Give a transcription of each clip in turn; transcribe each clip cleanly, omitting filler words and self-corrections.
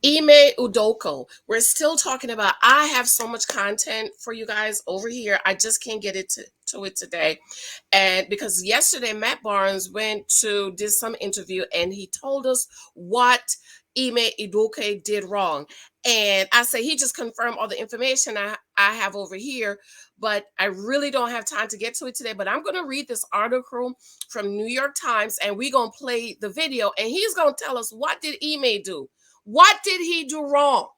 Ime Udoka. We're still talking about. I have so much content for you guys over here. I just can't get to it today, and because yesterday Matt Barnes went to did some interview and he told us what Ime Udoka did wrong, and I say he just confirmed all the information I have over here, but I really don't have time to get to it today. But I'm going to read this article from New York Times, and we're going to play the video, and he's going to tell us what did Ime do. What did he do wrong?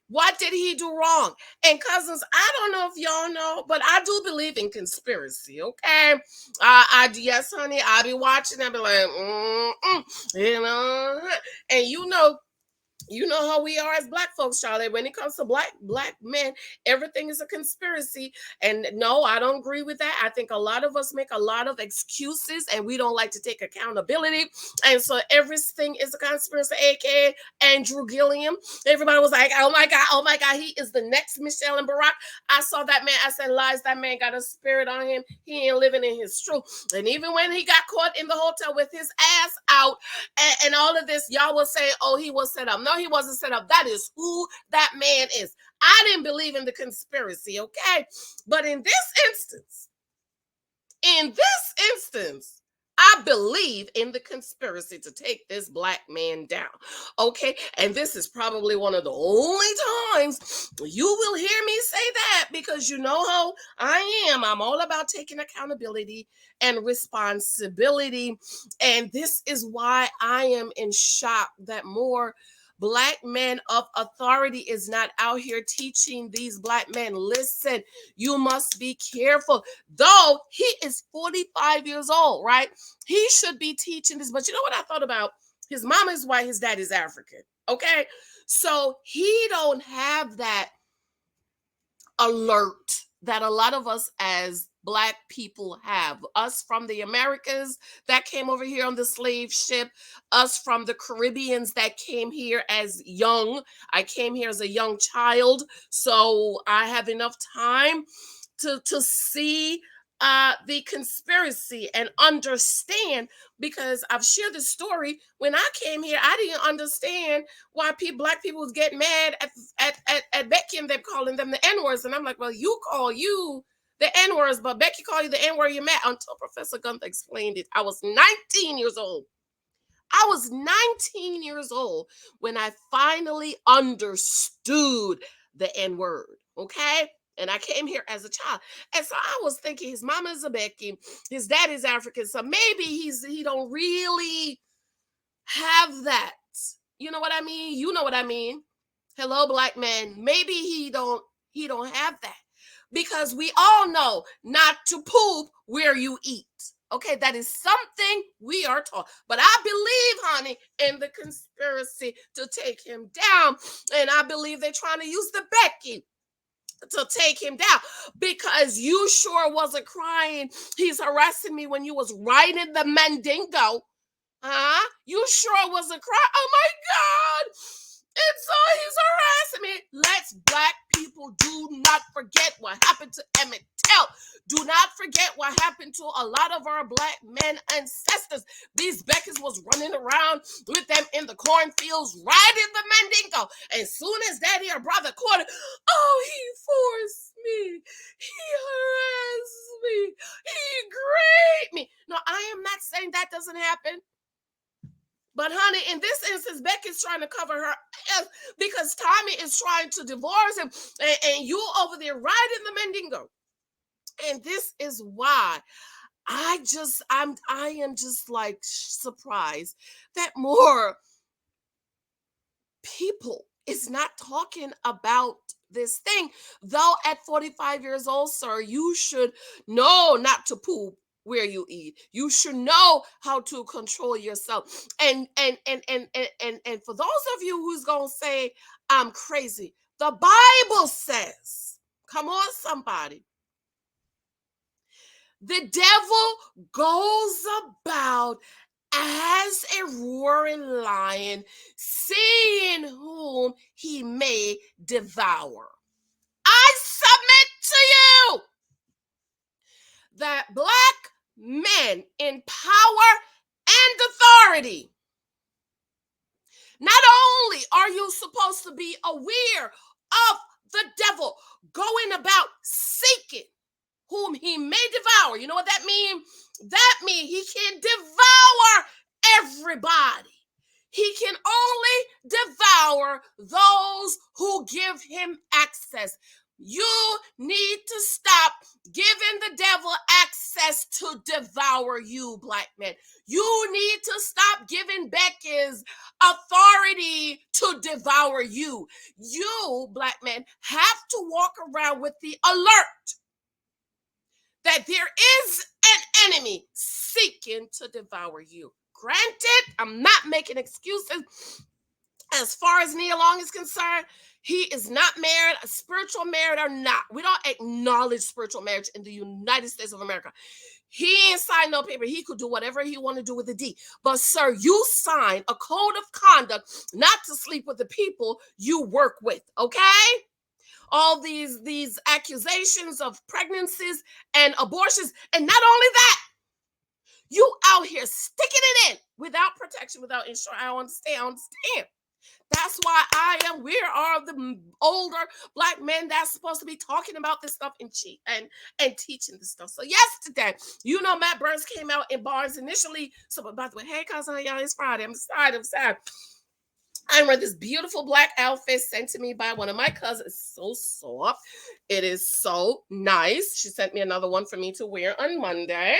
What did he do wrong? And cousins, I don't know if y'all know, but I do believe in conspiracy. Okay, yes, honey, I be watching. I be like, you know, and you know how we are as black folks, Charlie. When it comes to black men, everything is a conspiracy. And no, I don't agree with that. I think a lot of us make a lot of excuses and we don't like to take accountability. And so everything is a conspiracy, aka Andrew Gilliam. Everybody was like, oh my God, he is the next Michelle and Barack. I saw that man. I said, lies, that man got a spirit on him. He ain't living in his truth. And even when he got caught in the hotel with his ass out and all of this, y'all will say, oh, he was set up. No, he wasn't set up. That is who that man is. I didn't believe in the conspiracy, okay? But in this instance, I believe in the conspiracy to take this black man down. Okay. And this is probably one of the only times you will hear me say that, because you know how I am. I'm all about taking accountability and responsibility. And this is why I am in shock that more black men of authority is not out here teaching these black men. Listen, you must be careful. Though he is 45 years old, right? He should be teaching this. But you know what I thought about? His mom is white, his dad is African. Okay. So he don't have that alert that a lot of us as black people have. Us from the Americas that came over here on the slave ship, us from the Caribbeans that came here as young. I came here as a young child, so I have enough time to see the conspiracy and understand, because I've shared the story. When I came here, I didn't understand why black people was getting mad at Becky and them calling them the N-words. And I'm like, well, you call you the N-words, but Becky called you the N-word, you're mad. Until Professor Gunther explained it. I was 19 years old. I was 19 years old when I finally understood the N-word. Okay? And I came here as a child. And so I was thinking his mama is a Becky, his dad is African. So maybe he don't really have that. You know what I mean? You know what I mean? Hello, black man. Maybe he don't have that. Because we all know not to poop where you eat. Okay, that is something we are taught. But I believe, honey, in the conspiracy to take him down. And I believe they're trying to use the Becky to take him down, because you sure wasn't crying. He's harassing me when you was riding the Mandingo. Huh? You sure wasn't crying. Oh my God. And so he's harassing me. Let's black people do not forget what happened to Emmett Till. Do not forget what happened to a lot of our black men ancestors. These Beckys was running around with them in the cornfields, riding the Mandingo. As soon as daddy or brother caught it, oh, he forced me. He harassed me. He raped me. No, I am not saying that doesn't happen. But honey, in this instance, Becky's trying to cover her ass because Tommy is trying to divorce him, and you over there riding the Mandingo. And this is why I am just like surprised that more people is not talking about this thing. Though at 45 years old, sir, you should know not to poop where you eat. You should know how to control yourself. And for those of you who's gonna say I'm crazy, the Bible says, come on, somebody. The devil goes about as a roaring lion, seeing whom he may devour. I submit to you that black men in power and authority, not only are you you supposed to be aware of the devil going about seeking whom he may devour. You know what that means? That means he can devour everybody. He can only devour those who give him access. You need to stop giving the devil access to devour you, black men. You need to stop giving Becky's authority to devour you. You, black men, have to walk around with the alert that there is an enemy seeking to devour you. Granted, I'm not making excuses. As far as Nia Long is concerned, he is not married, a spiritual married or not. We don't acknowledge spiritual marriage in the United States of America. He ain't signed no paper. He could do whatever he want to do with the D. But sir, you sign a code of conduct not to sleep with the people you work with, okay? All these accusations of pregnancies and abortions, and not only that, you out here sticking it in without protection, without insurance. I understand. That's why we are the older black men that's supposed to be talking about this stuff and teaching this stuff. So yesterday, Matt Burns came out in bars initially. So by the way, hey cousin, y'all, it's Friday. I'm sad. I wear this beautiful black outfit sent to me by one of my cousins. It's so soft. It is so nice. She sent me another one for me to wear on Monday.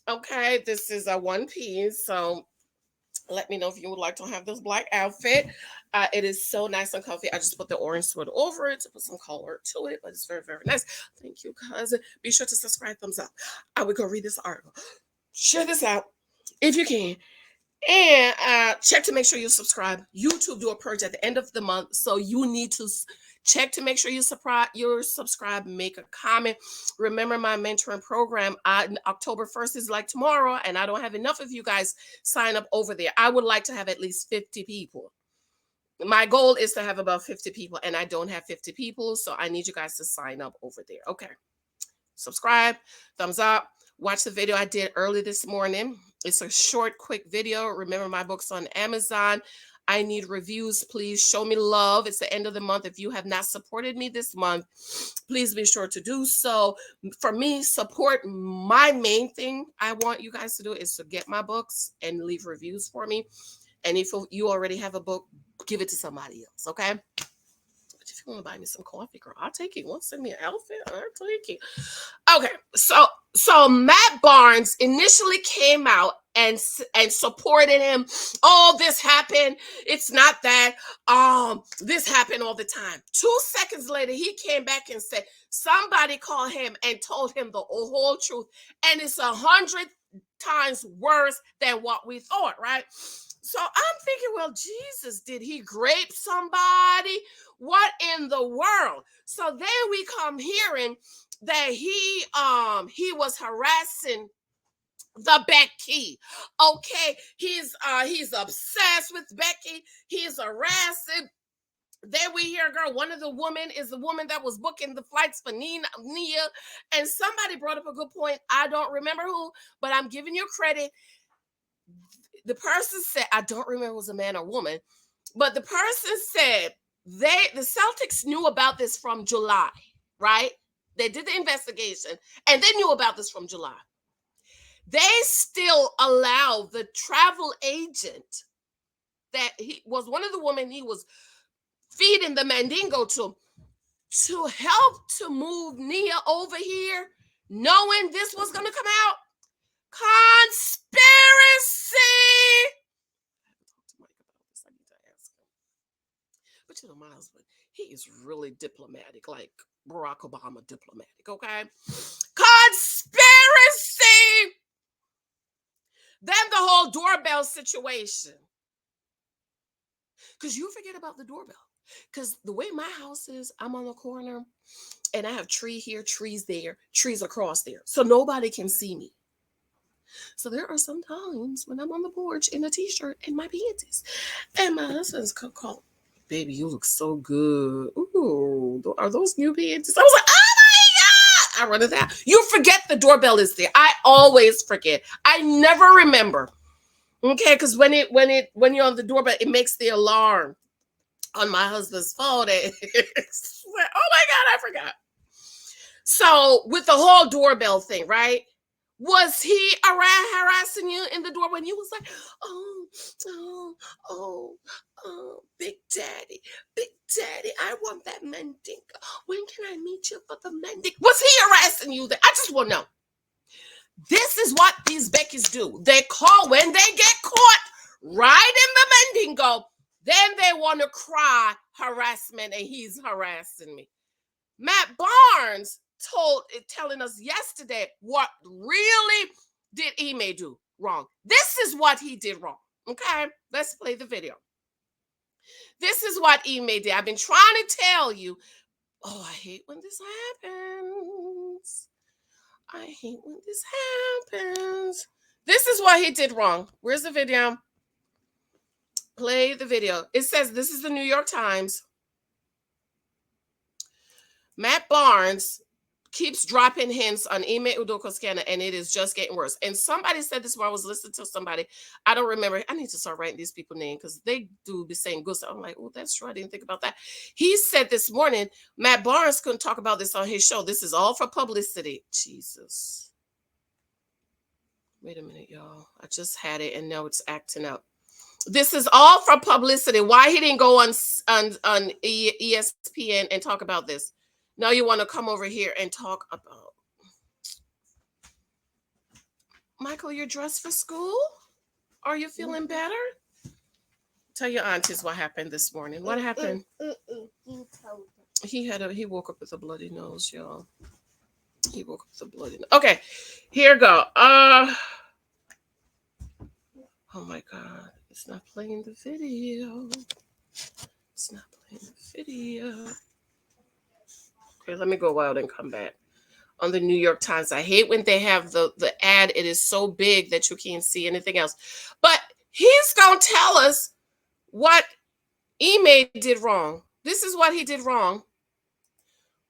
Okay, this is a one piece. So let me know if you would like to have this black outfit. It is so nice and comfy. I just put the orange sweater over it to put some color to it, but it's very, very nice. Thank you, cousin. Be sure to subscribe, thumbs up. I will go read this article. Share this out if you can. And check to make sure you subscribe. YouTube do a purge at the end of the month, so you need to check to make sure you subscribe, make a comment. Remember my mentoring program, October 1st is like tomorrow, and I don't have enough of you guys sign up over there. I would like to have at least 50 people. My goal is to have about 50 people, and I don't have 50 people, so I need you guys to sign up over there. Okay. Subscribe, thumbs up. Watch the video I did early this morning. It's a short, quick video. Remember, my book's on Amazon. I need reviews. Please show me love. It's the end of the month. If you have not supported me this month, please be sure to do so. For me, support. My main thing I want you guys to do is to get my books and leave reviews for me. And if you already have a book, give it to somebody else, okay? But if you want to buy me some coffee, girl, I'll take it. You want to send me an outfit? I'll take it. Okay, so Matt Barnes initially came out and supported him. Oh, this happened. It's not that. This happened all the time. 2 seconds later, he came back and said somebody called him and told him the whole truth, and it's 100 times worse than what we thought, right? So I'm thinking, well, Jesus, did he grape somebody? What in the world? So then we come hearing that he was harassing the Becky. Okay, he's obsessed with Becky. He's harassing. Then we hear, girl, one of the women is the woman that was booking the flights for Nia. And somebody brought up a good point. I don't remember who, but I'm giving you credit. The person said, I don't remember if it was a man or woman, but the person said the Celtics knew about this from July, right? They did the investigation and they knew about this from July. They still allow the travel agent that he was one of the women he was feeding the Mandingo to help to move Nia over here, knowing this was going to come out. Conspiracy. I haven't talked to Mike about this. I need to ask him. But my husband, he is really diplomatic, like Barack Obama diplomatic, okay? Conspiracy. Then the whole doorbell situation. Because you forget about the doorbell. Because the way my house is, I'm on the corner, and I have tree here, trees there, trees across there. So nobody can see me. So there are some times when I'm on the porch in a t-shirt and my panties. And my husband's called, baby, you look so good. Ooh, are those new panties? I was like, oh my God. I run it out. You forget the doorbell is there. I always forget. I never remember. Okay, because when you're on the doorbell, it makes the alarm. on my husband's phone. And oh my God, I forgot. So with the whole doorbell thing, right? Was he harassing you in the door when you was like, oh, oh, oh, oh, Big Daddy, I want that mandingo. When can I meet you for the mandingo? Was he harassing you there? I just want to know. This is what these Beckies do. They call when they get caught right in the mandingo. Then they want to cry harassment and he's harassing me. Matt Barnes telling us yesterday what really did Ime do wrong. This is what he did wrong. Okay, let's play the video. This is what Ime did. I've been trying to tell you. Oh, I hate when this happens. I hate when this happens. This is what he did wrong. Where's the video? Play the video. It says this is the New York Times. Matt Barnes keeps dropping hints on Ime Udoka's scandal, and it is just getting worse. And somebody said this while I was listening to somebody. I don't remember. I need to start writing these people's names because they do be saying good stuff. I'm like, oh, that's true. I didn't think about that. He said this morning, Matt Barnes couldn't talk about this on his show. This is all for publicity. Jesus. Wait a minute, y'all. I just had it, and now it's acting up. This is all for publicity. Why he didn't go on ESPN and talk about this? Now you want to come over here and talk about. Michael, you're dressed for school? Are you feeling better? Tell your aunties what happened this morning. What happened? He woke up with a bloody nose, y'all. He woke up with a bloody nose. Okay, here go. Oh my God. It's not playing the video. It's not playing the video. Okay, let me go out and come back. On the New York Times, I hate when they have the ad. It is so big that you can't see anything else. But he's going to tell us what Ime did wrong. This is what he did wrong.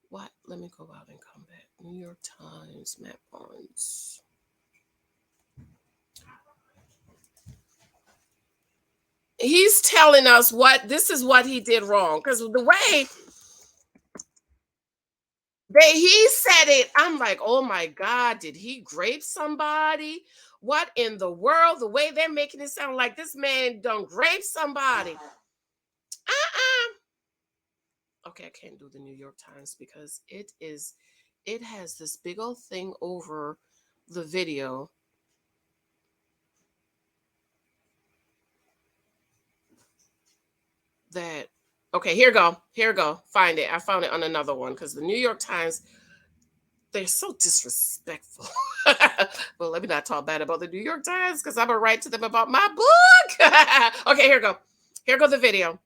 What? Let me go out and come back. New York Times, Matt Barnes. He's telling us this is what he did wrong. Because the way he said it, I'm like, oh my God, did he grape somebody? What in the world? The way they're making it sound like this man done grape somebody. Okay, I can't do the New York Times because it has this big old thing over the video. Okay, here go. Find it. I found it on another one because the New York Times, they're so disrespectful. Well, let me not talk bad about the New York Times because I'm going to write to them about my book. Okay, here go. Here go the video.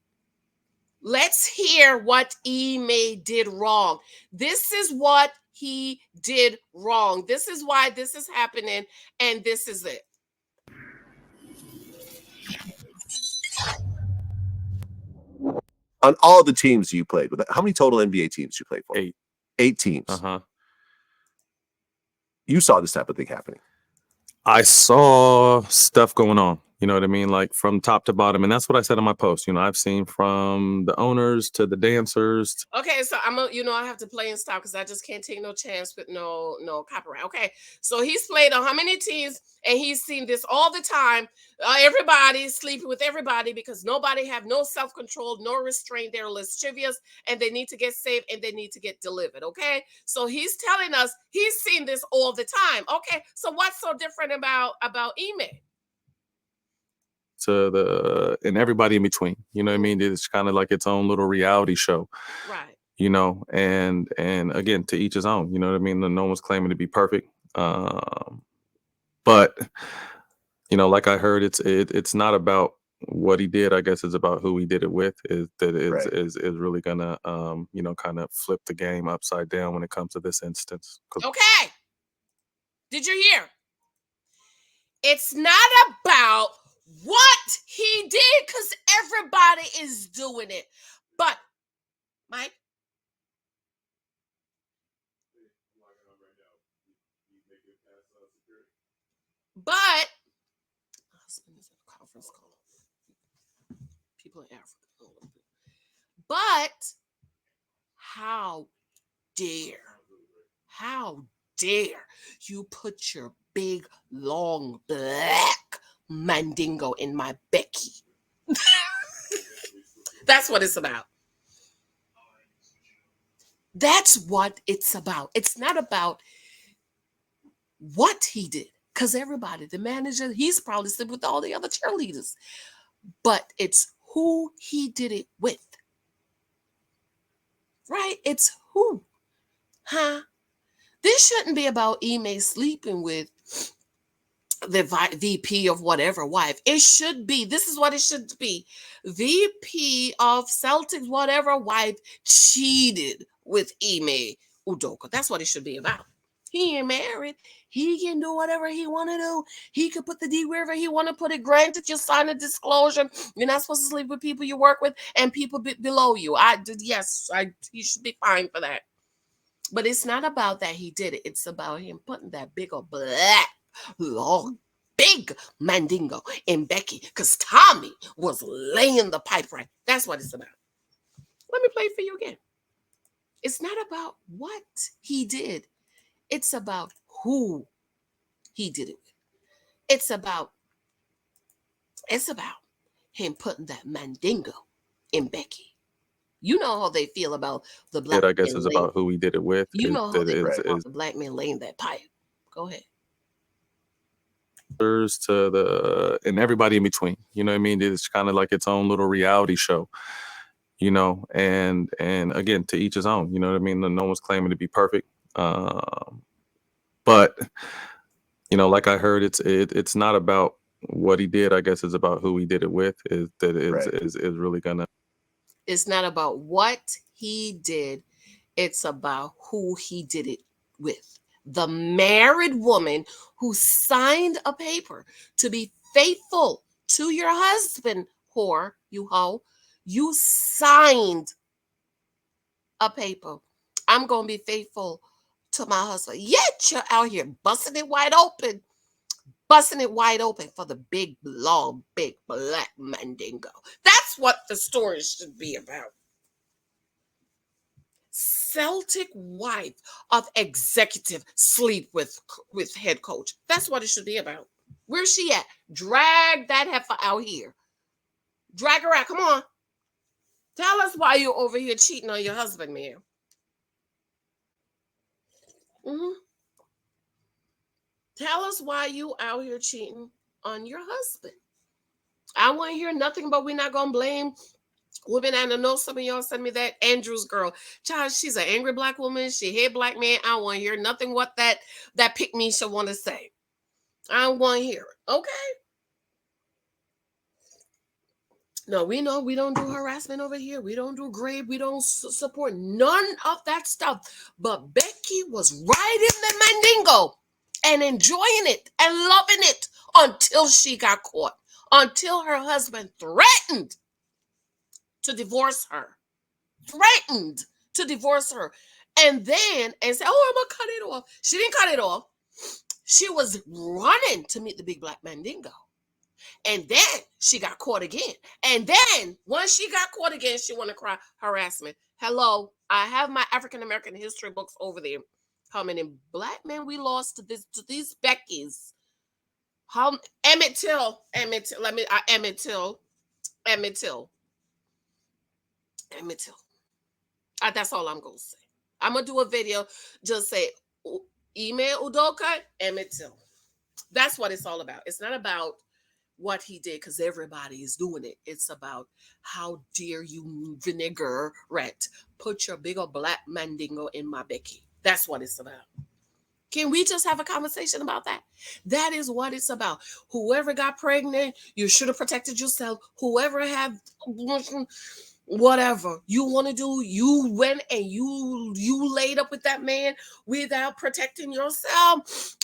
Let's hear what Ime did wrong. This is what he did wrong. This is why this is happening, and this is it. On all the teams you played with, how many total NBA teams you played for? 8. 8 teams. You saw this type of thing happening. I saw stuff going on, you know what I mean? Like from top to bottom. And that's what I said in my post. You know, I've seen from the owners to the dancers. Okay, so I have to play and stop because I just can't take no chance with no copyright. Okay, so he's played on how many teams, and he's seen this all the time. Everybody sleeping with everybody because nobody have no self-control, no restraint. They're lascivious, and they need to get saved, and they need to get delivered. Okay, so he's telling us he's seen this all the time. Okay, so what's so different about Ime? And everybody in between, you know what I mean? It's kind of like its own little reality show, right? You know, and again, to each his own, you know what I mean? No one's claiming to be perfect, but you know, like I heard, it's not about what he did. I guess it's about who he did it with. Is really gonna you know, kind of flip the game upside down when it comes to this instance. Okay, did you hear? It's not about what he did because everybody is doing it. But, Mike? But, my husband is in a conference call. People in Africa. But how dare you put your big, long, black mandingo in my Becky? That's what it's about. That's what it's about. It's not about what he did. Because everybody, the manager, he's probably sleeping with all the other cheerleaders. But it's who he did it with. Right? It's who. Huh? This shouldn't be about Ime sleeping with the VP of whatever wife. It should be, this is what it should be. VP of Celtics whatever wife cheated with Ime Udoka. That's what it should be about. He ain't married. He can do whatever he want to do. He could put the D wherever he want to put it. Granted, you sign a disclosure. You're not supposed to sleep with people you work with and people below you. He should be fine for that. But it's not about that he did it. It's about him putting that big old black, long, big mandingo in Becky because Tommy was laying the pipe right. That's what it's about. Let me play it for you again. It's not about what he did. It's about who he did it with. It's about him putting that mandingo in Becky. You know how they feel about the black I guess it's about who he did it with. You know how they feel about the black man laying that pipe. Go ahead. To and everybody in between. You know what I mean? It's kind of like its own little reality show. You know, and again, to each his own. You know what I mean? No one's claiming to be perfect. But you know, like I heard, it's not about what he did. I guess it's about who he did it with. Is really gonna. It's not about what he did. It's about who he did it with. The married woman who signed a paper to be faithful to your husband, whore, you hoe. You signed a paper. I'm going to be faithful to my husband. Yet you're out here busting it wide open for the big, long, big black mandingo. That's what the story should be about. Celtic wife of executive sleep with head coach. That's what it should be about. Where's she at? Drag that heifer out here. Drag her out. Come on. Tell us why you're over here cheating on your husband, man. Tell us why you out here cheating on your husband. I want to hear nothing but we're not going to blame women. And I know some of y'all send me that Andrew's girl. Child, she's an angry black woman. She hate black man. I don't want to hear nothing what that pick me should want to say. I don't want to hear it. Okay? No, we know we don't do harassment over here. We don't do grave. We don't support none of that stuff. But Becky was riding the mandingo and enjoying it and loving it until she got caught. Until her husband threatened to divorce her. And then said, oh, I'm going to cut it off. She didn't cut it off. She was running to meet the big black mandingo. And then she got caught again. And then once she got caught again, she wanted to cry harassment. Hello, I have my African American history books over there. How many black men we lost to these Beckys? How Emmett Till. Emmett Till. That's all I'm gonna say. I'm gonna do a video. Just say Ime Udoka, Emmett Till. That's what it's all about. It's not about what he did because everybody is doing it. It's about how dare you vinaigrette put your big old black mandingo in my Becky. That's what it's about. Can we just have a conversation about that? That is what it's about. Whoever got pregnant, you should have protected yourself. Whoever had whatever you want to do, you went and you laid up with that man without protecting yourself.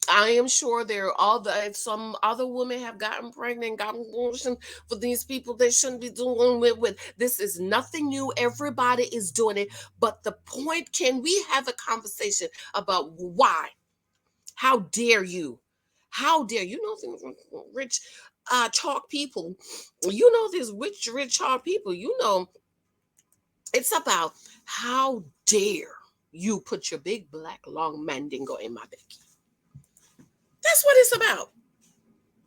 I am sure some other women have gotten pregnant, gotten abortion for these people they shouldn't be doing with. This is nothing new. Everybody is doing it. But the point, can we have a conversation about why? How dare you? How dare you know these rich chalk people? You know these rich chalk people. You know it's about how dare you put your big black long mandingo in my Becky. That's what it's about.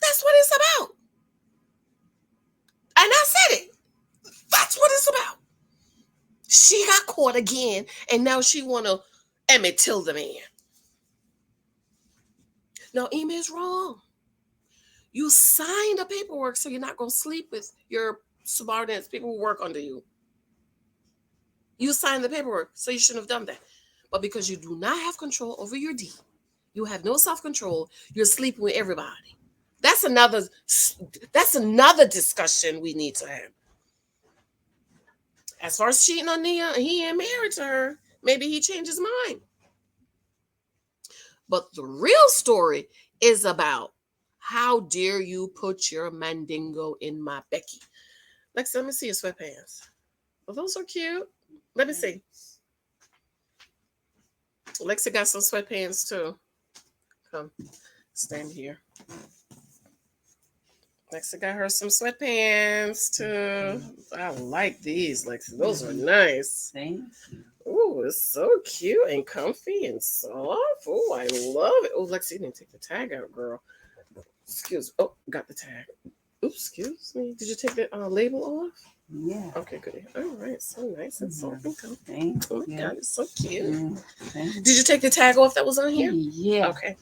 That's what it's about. And I said it. That's what it's about. She got caught again, and now she wanna Emmett Till the man. No, Ime is wrong. You signed the paperwork so you're not gonna sleep with your subordinates, people who work under you. You signed the paperwork, so you shouldn't have done that. But because you do not have control over your deed, you have no self-control, you're sleeping with everybody. That's another discussion we need to have. As far as cheating on Nia, he ain't married to her. Maybe he changed his mind. But the real story is about how dare you put your mandingo in my Becky. Lex, let me see your sweatpants. Oh, those are cute. Let me see. Lexi got some sweatpants too. Come, stand here. Lexi got her some sweatpants too. I like these, Lexi. Those are nice. Thank you. Oh, it's so cute and comfy and soft. Oh, I love it. Oh, Lexi, you didn't take the tag out, girl. Excuse me. Oh, got the tag. Oops, excuse me. Did you take the label off? Yeah. Okay, good. All right, so nice and soft and comfy. Thank Oh my God, it's so cute. Thank you. Did you take the tag off that was on here? Yeah. Okay.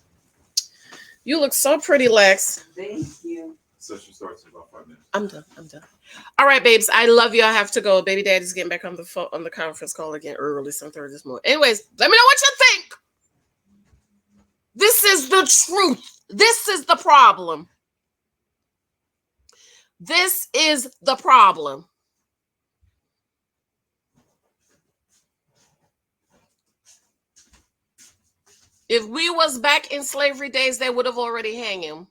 You look so pretty, Lex. Thank you. Session starts in about 5 minutes. I'm done. All right, babes. I love you. I have to go. Baby daddy's getting back on the phone on the conference call again early, 7:30 this morning. Anyways, let me know what you think. This is the truth. This is the problem. This is the problem. If we was back in slavery days, they would have already hanged him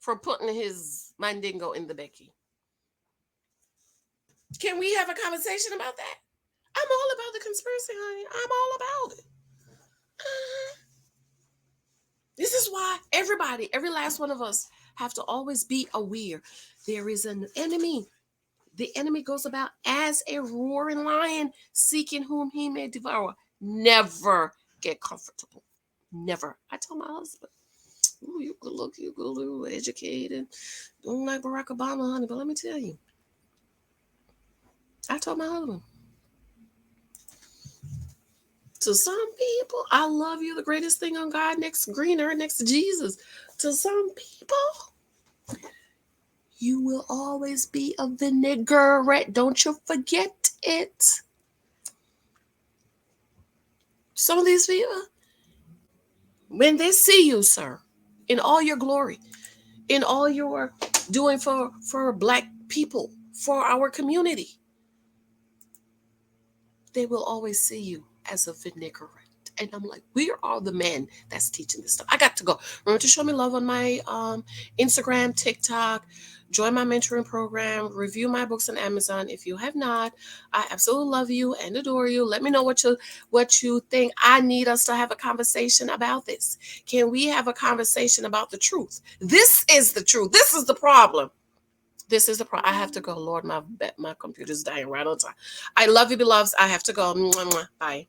for putting his mandingo in the Becky. Can we have a conversation about that? I'm all about the conspiracy, honey. I'm all about it. This is why everybody, every last one of us, have to always be aware. There is an enemy. The enemy goes about as a roaring lion, seeking whom he may devour. Never get comfortable. Never. I tell my husband, "Ooh, you good look, you good look, educated. Don't like Barack Obama, honey." But let me tell you, I told my husband, to some people, I love you, the greatest thing on God, next to green earth, next to Jesus. To some people, you will always be a vinaigrette. Don't you forget it. Some of these people, when they see you, sir, in all your glory, in all your doing for Black people, for our community, they will always see you as a vinaigrette. And I'm like, we are the men that's teaching this stuff. I got to go. Remember to show me love on my Instagram, TikTok. Join my mentoring program. Review my books on Amazon. If you have not, I absolutely love you and adore you. Let me know what you think. I need us to have a conversation about this. Can we have a conversation about the truth? This is the truth. This is the problem. This is the problem. I have to go. Lord, my computer's dying right on time. I love you, beloveds. I have to go. Bye.